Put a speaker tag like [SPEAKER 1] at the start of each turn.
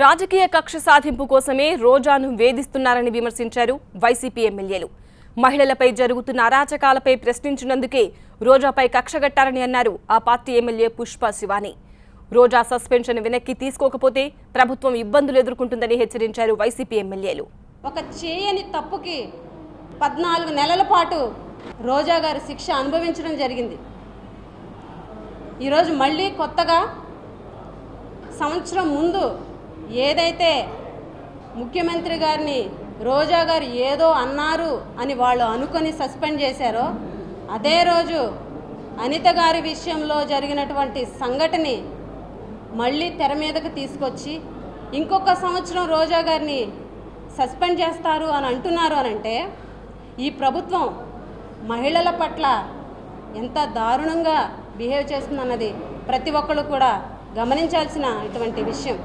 [SPEAKER 1] రాజకీయ కక్ష సాధింపు కోసమే రోజాను వేధిస్తున్నారని విమర్శించారు వైసీపీ ఎమ్మెల్యేలు. మహిళలపై జరుగుతున్న అరాచకాలపై ప్రశ్నించినందుకే రోజాపై కక్షగట్టారని అన్నారు ఆ పార్టీ ఎమ్మెల్యే పుష్ప శివాని. రోజా సస్పెన్షన్ వెనక్కి తీసుకోకపోతే ప్రభుత్వం ఇబ్బందులు ఎదుర్కొంటుందని హెచ్చరించారు వైసీపీ ఎమ్మెల్యేలు.
[SPEAKER 2] ఒక చేయని తప్పుకి 14 నెలల పాటు రోజా గారు శిక్ష అనుభవించడం జరిగింది. ఈరోజు మళ్ళీ కొత్తగా సంవత్సరం ముందు ఏదైతే ముఖ్యమంత్రి గారిని రోజా గారు ఏదో అన్నారు అని వాళ్ళు అనుకొని సస్పెండ్ చేశారో అదే రోజు అనిత గారి విషయంలో జరిగినటువంటి సంఘటనని మళ్ళీ తెర మీదకు తీసుకొచ్చి ఇంకొక సంవత్సరం రోజా గారిని సస్పెండ్ చేస్తారు అని అంటున్నారు అనంటే ఈ ప్రభుత్వం మహిళల పట్ల ఎంత దారుణంగా బిహేవ్ చేస్తుందన్నది ప్రతి ఒక్కరు కూడా గమనించాల్సిన ఇటువంటి విషయం.